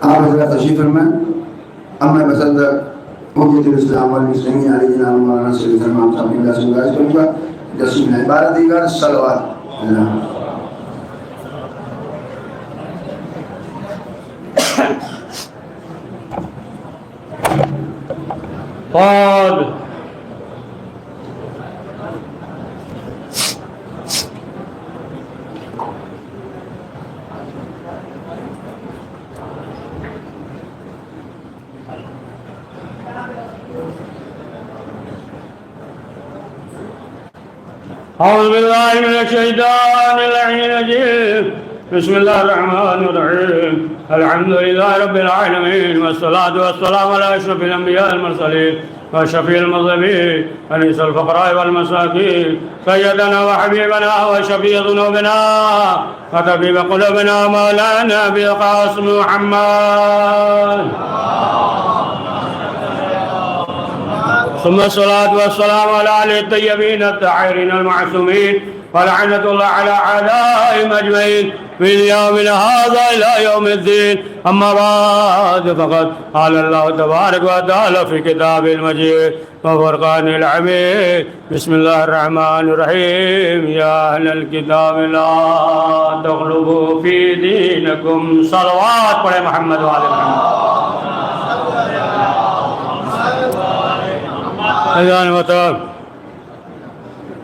آپ حضرات تشریف فرمائیں. اما بصدر حجت الاسلام والمسلمین علی جناب مولانا سید امام صاحب اللہ سے گزارش کروں گا جسم عبارت دیگر صلوات اللہ. قاد أعوذ بالله من الشيطان الرجيم. بسم الله الرحمن الرحيم. الحمد لله رب العالمين والصلاة والسلام على أشرف الأنبياء المرسلين وشفيع المذنبين أنيس الفقراء والمساكين سيدنا وحبيبنا وشفيع ذنوبنا وطبيب قلوبنا مولانا بالقاسم محمد. ثم الصلاة والسلام على آله الطيبين الطاهرين المعصومين ولعنة الله على أعدائهم أجمعين من يومنا هذا إلى يوم الدين. أما بعد فقد قال الله تبارك وتعالى في كتابه المجيد وفرقان الحميد. بسم الله الرحمن الرحيم. يا أهل الكتاب لا تغلبوا في دينكم. صلوات پڑھے محمد وآل محمد.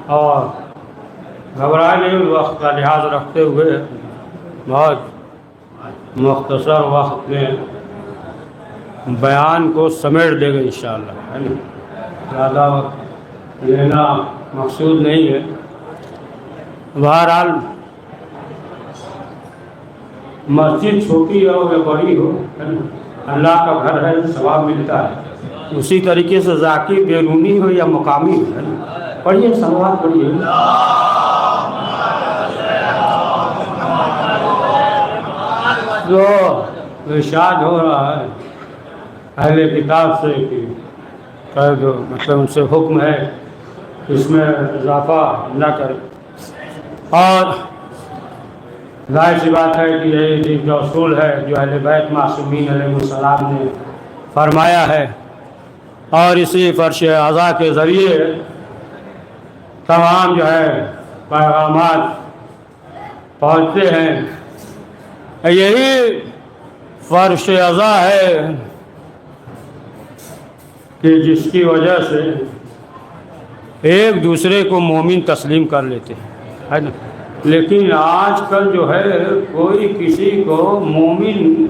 اور گھبرائے نہیں، وقت کا لحاظ رکھتے ہوئے بہت مختصر وقت میں بیان کو سمیٹ دے گا انشاءاللہ. زیادہ وقت لینا مقصود نہیں ہے. بہرحال مسجد چھوٹی ہو یا بڑی ہو اللہ کا گھر ہے، ثواب ملتا ہے. اسی طریقے سے ذاتی بیرونی ہو یا مقامی ہو. پڑھیے صلوات پڑھیے. جو ارشاد ہو رہا ہے اہل کتاب سے کہ جو مطلب ان سے حکم ہے اس میں اضافہ نہ کرے. اور ظاہر سی بات ہے کہ یہ دین کا اصول ہے جو اہل بیت معصومین علیہ السلام نے فرمایا ہے، اور اسی فرش اعضاء کے ذریعے تمام جو ہے پیغامات پہنچتے ہیں. یہی فرش اعضاء ہے کہ جس کی وجہ سے ایک دوسرے کو مومن تسلیم کر لیتے ہیں، ہے نا. لیکن آج کل جو ہے کوئی کسی کو مومن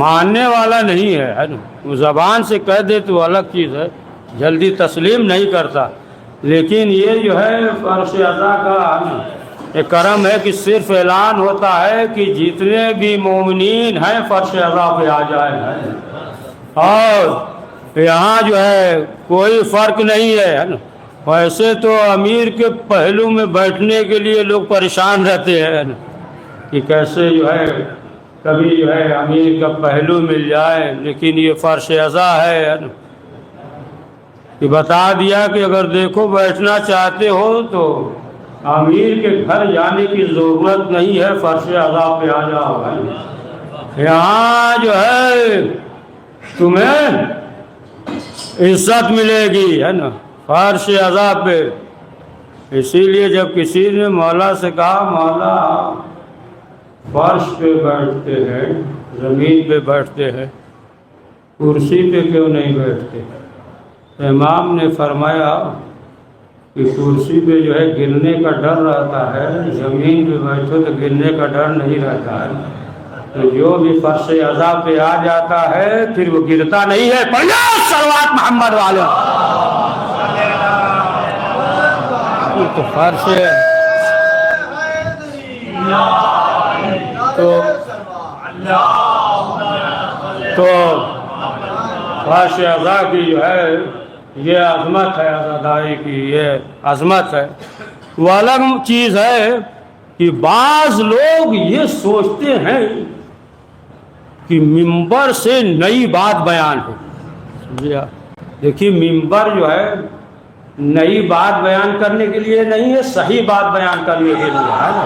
ماننے والا نہیں ہے نا. وہ زبان سے کہہ دے تو الگ چیز ہے، جلدی تسلیم نہیں کرتا. لیکن یہ جو ہے فرش اعضاء کا ایک کرم ہے کہ صرف اعلان ہوتا ہے کہ جتنے بھی مومنین ہیں فرش اعضاء پہ آ جائیں. اور یہاں جو ہے کوئی فرق نہیں ہے نا. ویسے تو امیر کے پہلو میں بیٹھنے کے لیے لوگ پریشان رہتے ہیں نا کہ کیسے جو ہے کبھی جو ہے امیر کا پہلو مل جائے. لیکن یہ فرش اعضاء ہے نا کہ بتا دیا کہ اگر دیکھو بیٹھنا چاہتے ہو تو امیر کے گھر جانے کی ضرورت نہیں ہے، فرش اعضاء پہ آ جاؤ. یہاں جو ہے تمہیں عزت ملے گی، ہے نا، فرش اعضاء پہ. اسی لیے جب کسی نے مولا سے کہا مولا فرش پہ بیٹھتے ہیں، زمین پہ بیٹھتے ہیں، کرسی پہ کیوں نہیں بیٹھتے؟ امام نے فرمایا کہ کرسی پہ جو ہے گرنے کا ڈر رہتا ہے، زمین پہ بیٹھو تو گرنے کا ڈر نہیں رہتا ہے. تو جو بھی فرش اعضاء پہ آ جاتا ہے پھر وہ گرتا نہیں ہے. پڑھو صلوات محمد والے. تو فرش تو فرش اعضاء کی جو ہے یہ عظمت ہے، عزاداری کی یہ عظمت ہے. وہ الگ چیز ہے کہ بعض لوگ یہ سوچتے ہیں کہ ممبر سے نئی بات بیان ہو. دیکھیے ممبر جو ہے نئی بات بیان کرنے کے لیے نہیں ہے، صحیح بات بیان کرنے کے لیے ہے نا.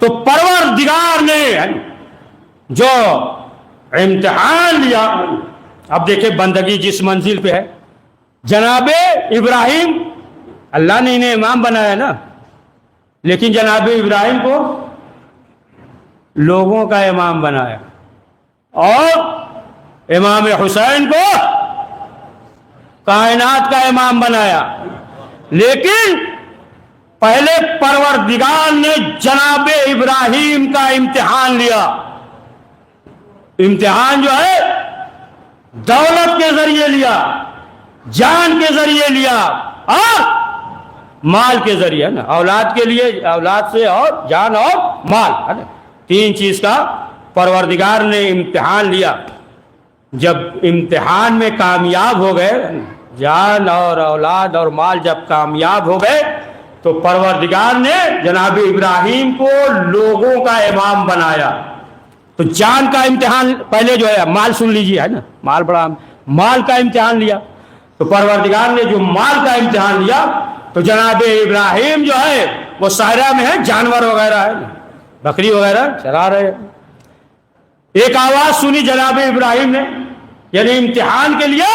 تو پروردگار نے جو امتحان لیا، اب دیکھیں بندگی جس منزل پہ ہے، جناب ابراہیم اللہ نے انہیں امام بنایا نا، لیکن جناب ابراہیم کو لوگوں کا امام بنایا، اور امام حسین کو کائنات کا امام بنایا۔ لیکن پہلے پروردگار نے جناب ابراہیم کا امتحان لیا۔ امتحان جو ہے دولت کے ذریعے لیا، جان کے ذریعے لیا، اور مال کے ذریعے نا، اولاد کے لیے، اولاد سے اور جان اور مال، تین چیز کا پروردگار نے امتحان لیا۔ جب امتحان میں کامیاب ہو گئے، جان اور اولاد اور مال جب کامیاب ہو گئے، تو پروردگار نے جناب ابراہیم کو لوگوں کا امام بنایا۔ تو جان کا امتحان پہلے جو ہے، مال سن لیجیے، ہے نا، مال بڑا، مال کا امتحان لیا۔ تو پروردگار نے جو مال کا امتحان لیا، تو جناب ابراہیم جو ہے وہ صحرا میں ہے، جانور وغیرہ ہے، بکری وغیرہ چرا رہے ہیں۔ ایک آواز سنی جناب ابراہیم نے، یعنی امتحان کے لیے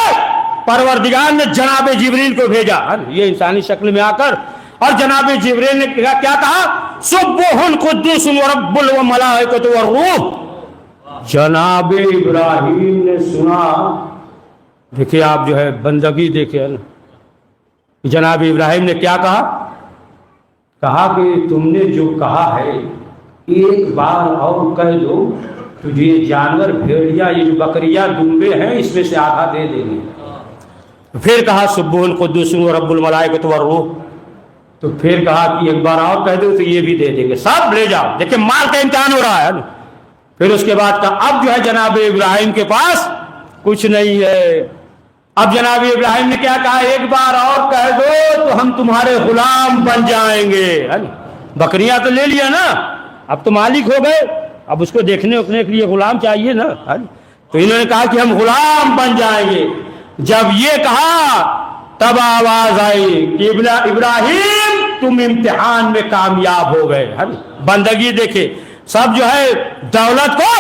پروردگار نے جناب جبریل کو بھیجا، یہ انسانی شکل میں آ کر، اور جناب جبریل نے کیا کہا؟ سبوح قدوس ورب الملائکۃ والروح۔ جناب ابراہیم نے سنا، دیکھیے آپ جو ہے بندگی دیکھیے، جناب ابراہیم نے کیا کہا؟ کہا کہ تم نے جو کہا ہے ایک بار اور کہہ دو، تجھے یہ جانور، بھیڑیا، یہ جو بکریاں، دمبے ہیں، اس میں سے آدھا دے دیں گے۔ پھر کہا سبوح القدوس ورب الملائکۃ والروح۔ تو پھر کہا کہ ایک بار اور کہہ دو تو یہ بھی دے دیں گے، سب لے جاؤ۔ دیکھیں مال کا امتحان ہو رہا ہے۔ پھر اس کے بعد کہا اب جو ہے جناب ابراہیم کے پاس کچھ نہیں ہے۔ اب جناب ابراہیم نے کیا کہا؟ ایک بار اور کہہ دو تو ہم تمہارے غلام بن جائیں گے۔ بکریاں تو لے لیا نا، اب تو مالک ہو گئے، اب اس کو دیکھنے اکنے کے لیے غلام چاہیے نا۔ تو انہوں نے کہا کہ ہم غلام بن جائیں گے۔ جب یہ کہا تب آواز آئی کہ ابراہیم تم امتحان میں کامیاب ہو گئے۔ بندگی دیکھے، سب جو ہے دولت کو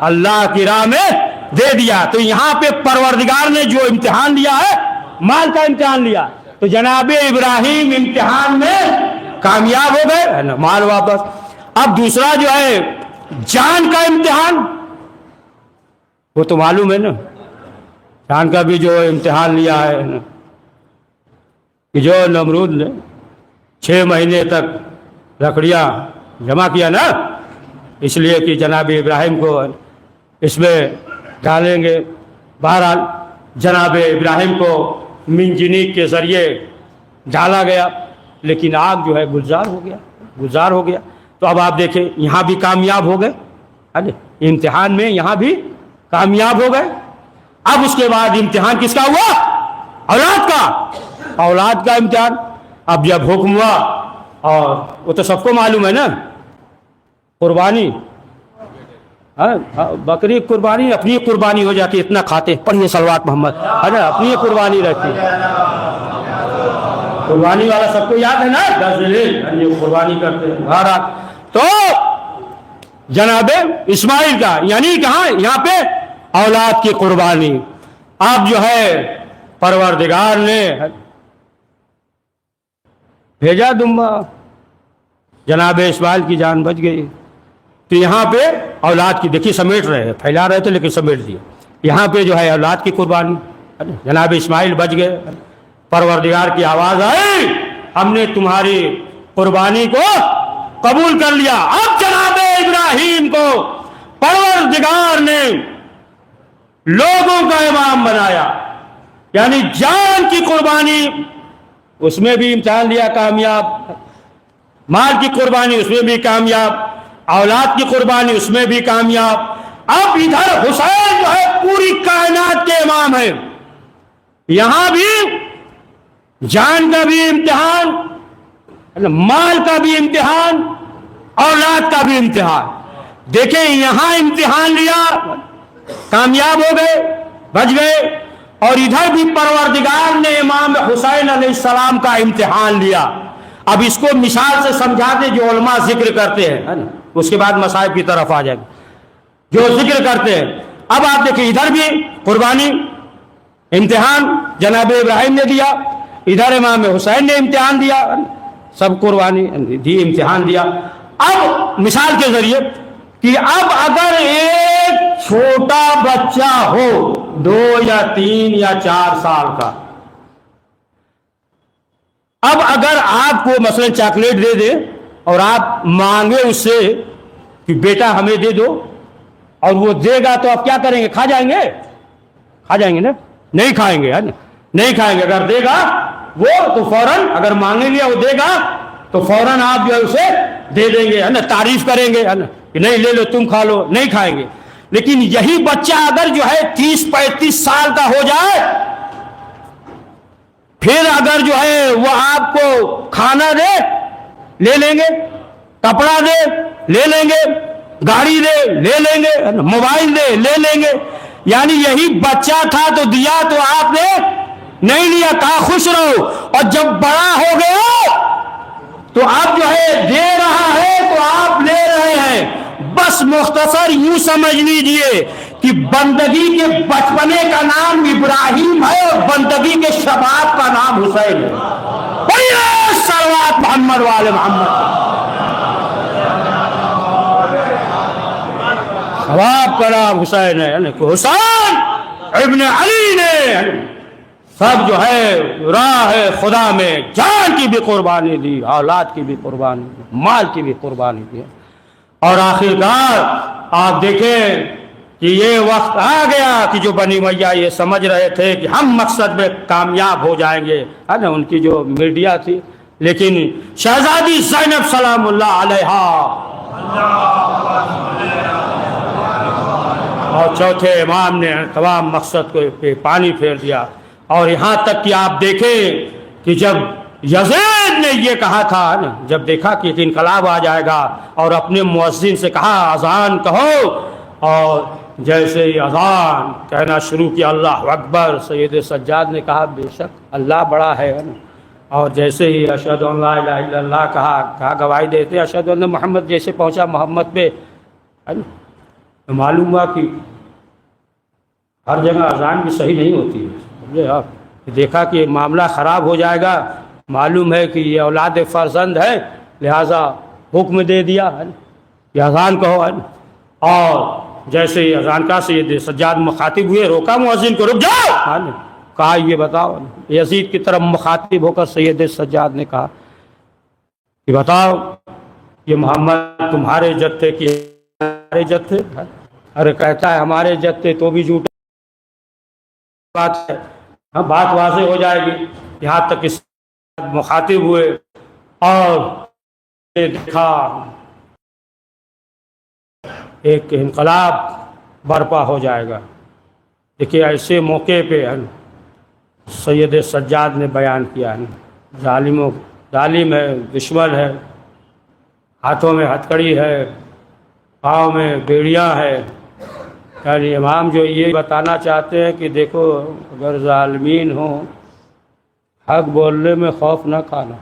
اللہ کی راہ میں دے دیا۔ تو یہاں پہ پروردگار نے جو امتحان لیا ہے، مال کا امتحان لیا، تو جناب ابراہیم امتحان میں کامیاب ہو گئے، مال واپس۔ اب دوسرا جو ہے جان کا امتحان، وہ تو معلوم ہے نا، جان کا بھی جو امتحان لیا ہے کہ جو نمرود نے 6 مہینے تک لکڑیاں جمع کیا نا، اس لیے کہ جناب ابراہیم کو اس میں ڈالیں گے۔ بہرحال جناب ابراہیم کو منجنیق کے ذریعے ڈالا گیا، لیکن آگ جو ہے گلزار ہو گیا۔ تو اب آپ دیکھیں یہاں بھی کامیاب ہو گئے، امتحان میں یہاں بھی کامیاب ہو گئے۔ اب اس کے بعد امتحان کس کا ہوا؟ اولاد کا امتحان۔ اب جب حکم ہوا، اور وہ تو سب کو معلوم ہے نا، قربانی، بکری قربانی، اپنی قربانی ہو جاتی، اتنا کھاتے، پڑھیے صلوات محمد، ہے نا، اپنی قربانی رہتی ہے۔ قربانی والا سب کو یاد ہے نا، 10 ذیل یہ قربانی کرتے ہیں۔ تو جناب اسماعیل کا، یعنی کہاں؟ یہاں پہ اولاد کی قربانی۔ اب جو ہے پروردگار نے بھیجا دمبا، جناب اسماعیل کی جان بچ گئی۔ تو یہاں پہ اولاد کی، دیکھیے سمیٹ رہے ہیں، پھیلا رہے تھے لیکن سمیٹ دیا۔ یہاں پہ جو ہے اولاد کی قربانی، جناب اسماعیل بچ گئے۔ پروردگار کی آواز آئی، ہم نے تمہاری قربانی کو قبول کر لیا۔ اب جناب ابراہیم کو پروردگار نے لوگوں کا امام بنایا، یعنی جان کی قربانی، اس میں بھی امتحان لیا، کامیاب۔ مال کی قربانی، اس میں بھی کامیاب۔ اولاد کی قربانی، اس میں بھی کامیاب۔ اب ادھر حسین جو ہے پوری کائنات کے امام ہے، یہاں بھی جان کا بھی امتحان، مال کا بھی امتحان، اولاد کا بھی امتحان۔ دیکھیں یہاں امتحان لیا، کامیاب ہو گئے، بچ گئے، اور ادھر بھی پروردگار نے امام حسین علیہ السلام کا امتحان لیا۔ اب اس کو مثال سے سمجھاتے جو علماء ذکر کرتے ہیں، اس کے بعد مصائب کی طرف آ جائیں گے جو ذکر کرتے ہیں. اب آپ دیکھیں ادھر بھی قربانی امتحان جناب ابراہیم نے دیا, ادھر امام حسین نے امتحان دیا, سب قربانی دی, امتحان دیا. اب مثال کے ذریعے کہ اب اگر ایک چھوٹا بچہ ہو 2 یا 3 یا 4 سال کا, اب اگر آپ کو مثلا چاکلیٹ دے دے اور آپ مانگے اس سے کہ بیٹا ہمیں دے دو, اور وہ دے گا تو آپ کیا کریں گے؟ کھا جائیں گے؟ کھا جائیں گے نا؟ نہیں کھائیں گے, ہے نا؟ نہیں کھائیں گے. اگر دے گا وہ تو فوراً, اگر مانگیں گے وہ دے گا تو فوراً آپ جو ہے اسے دے دیں گے, ہے نا؟ تعریف کریں گے, ہے نا, کہ نہیں لے لو تم کھا لو. نہیں کھائیں گے. لیکن یہی بچہ اگر جو ہے 30-35 سال کا ہو جائے, پھر اگر جو ہے وہ آپ کو کھانا دے لے لیں گے, کپڑا دے لے لیں گے, گاڑی دے لے لیں گے, موبائل دے لے لیں گے. یعنی یہی بچہ تھا تو دیا تو آپ نے نہیں لیا, کہا خوش رہو. اور جب بڑا ہو گیا تو اب جو ہے دے رہا ہے تو آپ لے رہے ہیں. بس مختصر یوں سمجھ لیجئے کہ بندگی کے بچپنے کا نام ابراہیم ہے اور بندگی کے شباب کا نام حسین ہے. صلوات محمد والے محمد. شباب کا نام حسین ہے, حسین ابن علی نے سب جو ہے راہ خدا میں جان کی بھی قربانی دی, اولاد کی بھی قربانی دی, مال کی بھی قربانی دی. اور آخرکار آپ دیکھیں کہ یہ وقت آ گیا کہ جو بنی امیہ یہ سمجھ رہے تھے کہ ہم مقصد میں کامیاب ہو جائیں گے, ہے نا, ان کی جو میڈیا تھی. لیکن شہزادی زینب سلام اللہ علیہا اور چوتھے امام نے تمام مقصد کو پانی پھیر دیا. اور یہاں تک کہ آپ دیکھیں کہ جب یزید نے یہ کہا تھا, جب دیکھا کہ ایک انقلاب آ جائے گا, اور اپنے مؤذن سے کہا اذان کہو, اور جیسے ہی اذان کہنا شروع کیا اللہ اکبر, سید سجاد نے کہا بے شک اللہ بڑا ہے نا, اور جیسے ہی اشہد ان لا الہ الا اللہ کہا گواہی دیتے اشہد ان محمد جیسے پہنچا محمد پہ, معلوم ہوا کہ ہر جگہ اذان بھی صحیح نہیں ہوتی ہے. آپ دیکھا کہ معاملہ خراب ہو جائے گا, معلوم ہے کہ یہ اولاد فرزند ہے, لہذا حکم دے دیا ہے کہ اذان کہو, ہے. اور جیسے ہی اذان کا سید سجاد مخاطب ہوئے, روکا مؤذن کو, رک جاؤ, کہا یہ بتاؤ. یزید کی طرف مخاطب ہو کر سید سجاد نے کہا کہ بتاؤ یہ محمد تمہارے جد تھے کہ ہمارے جد تھے؟ ارے کہتا ہے ہمارے جد تھے تو بھی جھوٹ بات ہے. بات واضح ہو جائے گی. یہاں تک اس مخاطب ہوئے اور دیکھا ایک انقلاب برپا ہو جائے گا. دیکھیے ایسے موقع پہ سید سجاد نے بیان کیا ہے, ظالم ہے, دشمن ہے, ہاتھوں میں ہتھکڑی ہے, پاؤں میں بیڑیاں ہے. یعنی امام جو یہ بتانا چاہتے ہیں کہ دیکھو اگر ظالمین ہوں, حق بولنے میں خوف نہ کھانا,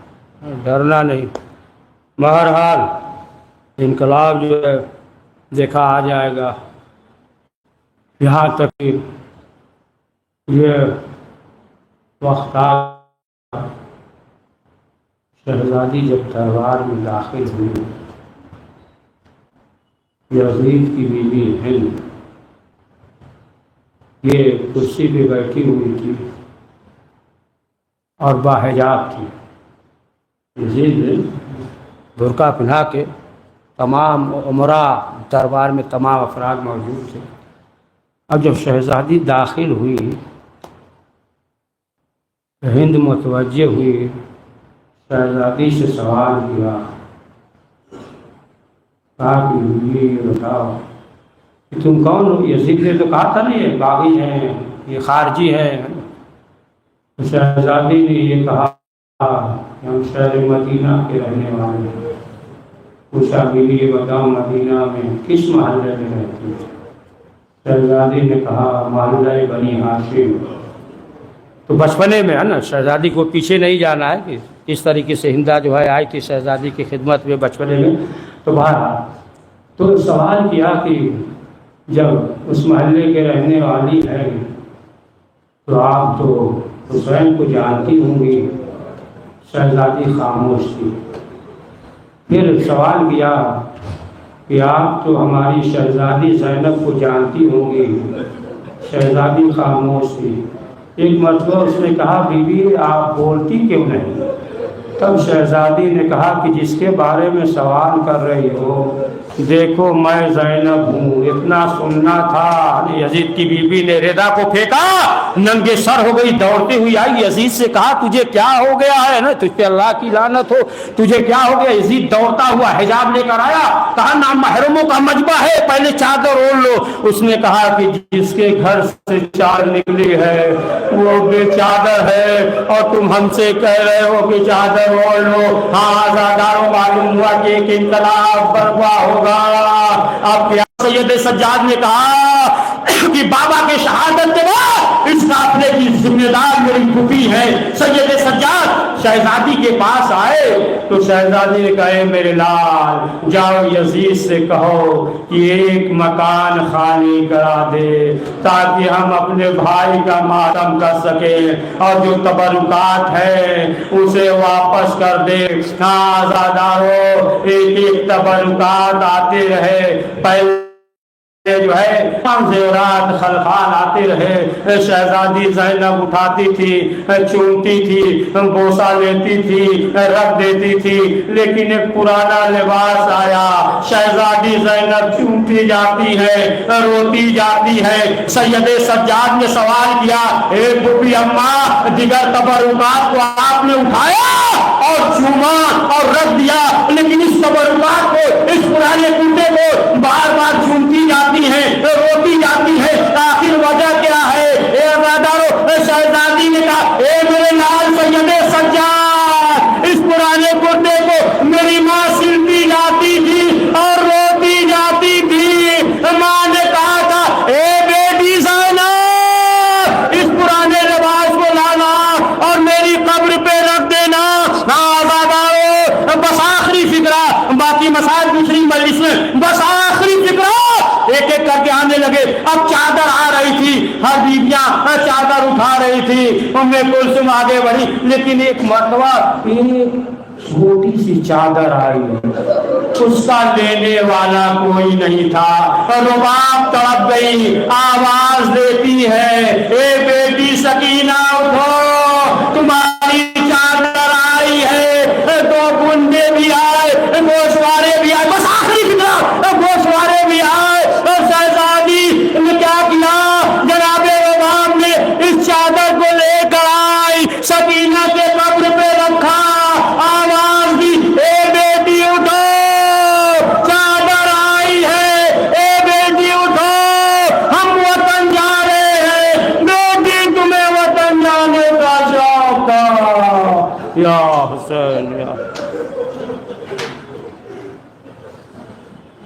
ڈرنا نہیں. بہرحال انقلاب جو ہے دیکھا آ جائے گا. یہاں تک کہ یہ وقت آ شہزادی جب دربار میں داخل ہوئی, یزید کی بیوی ہند یہ کرسی پہ بیٹھی ہوئی تھی اور باحجاب تھی. یزید نے برقع پہنا کے, تمام امراء دربار میں تمام افراد موجود تھے. اب جب شہزادی داخل ہوئی, ہند متوجہ ہوئی, شہزادی سے سوال کیا, کہا کہ یہ بتاؤ کہ تم کون ہو؟ یزید نے تو کہا تھا نا یہ باغی ہیں, یہ خارجی ہیں. شہزادی نے یہ کہا کہ ہم شہر مدینہ کے رہنے والے ہیں. پوچھا کہ یہ بتاؤ مدینہ میں کس محلے میں رہتی ہے؟ شہزادی نے کہا محلہ بنی ہاشم. تو بچپنے میں ہے نا, شہزادی کو پیچھے نہیں جانا ہے کہ اس طریقے سے ہندا جو ہے آئی تھی شہزادی کی خدمت میں بچپنے میں. تو بہرحال تو سوال کیا کہ جب اس محلے کے رہنے والی ہیں تو آپ تو حسین کو جانتی ہوں گی۔ شہزادی خاموش تھی۔ پھر سوال کیا کہ آپ تو ہماری شہزادی زینب کو جانتی ہوں گی۔ شہزادی خاموش تھی۔ ایک مرتبہ اس نے کہا بی بی آپ بولتی کیوں نہیں؟ تب شہزادی نے کہا کہ جس کے بارے میں سوال کر رہی ہو دیکھو میں زینب ہوں، اتنا سننا تھا۔ یزید کی بیوی نے ردا کو پھینکا، ننگے سر ہو گئی، دوڑتے ہوئی آئی، یزید سے کہا تجھے کیا ہو گیا ہے نا، تجھ پہ اللہ کی لعنت ہو، تجھے کیا ہو گیا؟ یزید دوڑتا ہوا حجاب لے کر آیا، کہا نامحرموں کا مجمع ہے، پہلے چادر اوڑھ لو۔ اس نے کہا کہ جس کے گھر سے چادر نکلی ہے وہ بے چادر ہے اور تم ہم سے کہہ رہے ہو کہ چادر اوڑھ لو۔ ہاں آزاداروں معلوم ہوا کہ ایک انقلاب برپا ہوگا۔ اب کیا سید سجاد نے کہا کہ بابا کے شہادت کے بعد اس قافلے کی ذمہ دار میری پھوپھی ہے۔ سید سجاد شہزادی کے پاس آئے تو شہزادی نے کہا میرے لال جاؤ یزید سے کہو کہ ایک مکان خالی کرا دے تاکہ ہم اپنے بھائی کا ماتم کر سکیں اور جو تبرکات ہے اسے واپس کر دے۔ آزادارو ایک ایک تبرکات آتے رہے، پہلے جو ہے زیورات خلخال آتے رہے، شہزادی زینب اٹھاتی تھی، چومتی تھی، بوسہ لیتی تھی، رکھ دیتی تھی، لیکن ایک پرانا لباس آیا، شہزادی زینب چومتی جاتی ہے، روتی جاتی ہے۔ سید سجاد نے سوال کیا اے بوبی اماں دیگر تبرکات کو آپ نے اٹھایا اور چوما اور رکھ دیا، لیکن اس تبرکات کو، اس پرانے کرتے کو بار بار چومتی جاتی ہے، روتی جاتی ہے، آخر وجہ کیا ہے؟ اے عزادارو شہزادی نے کہا اے میرے لال سید سجاد اس پرانے کرتے کو میری ماں سلتی جاتی تھی اور روتی جاتی تھی۔ ماں نے کہا تھا اے بیٹی زینب اس پرانے لباس کو لانا اور میری قبر پہ رکھ دینا۔ بس آخری فکرہ، باقی مسائل دوسری مجلس میں، بس آخری فکرہ ایک ایک کر کے آنے لگے۔ اب چادر آ رہی تھی، ہر بیویاں چادر اٹھا رہی تھی، ام کلثوم آگے بڑھی، لیکن ایک مرتبہ ایک چھوٹی سی چادر آئی، اس کا لینے والا کوئی نہیں تھا۔ رباب تڑپ گئی، آواز دیتی ہے اے بیٹی سکینہ اٹھو تمہاری چادر آئی ہے، دو گنڈے بھی آئے، گوشوارے بھی آئے، بس آخری فکرہ گوشوارے بھی آئے۔ شہزادی نے کیا کیا؟ جناب امام نے اس چادر کو لے کر آئی، سکینہ کے قبر پہ رکھا، آواز دی اے بیٹی اٹھو چادر آئی ہے، اے بیٹی اٹھو ہم وطن جا رہے ہیں، بیٹی تمہیں وطن جانے کا شوق تھا۔ یا حسین یا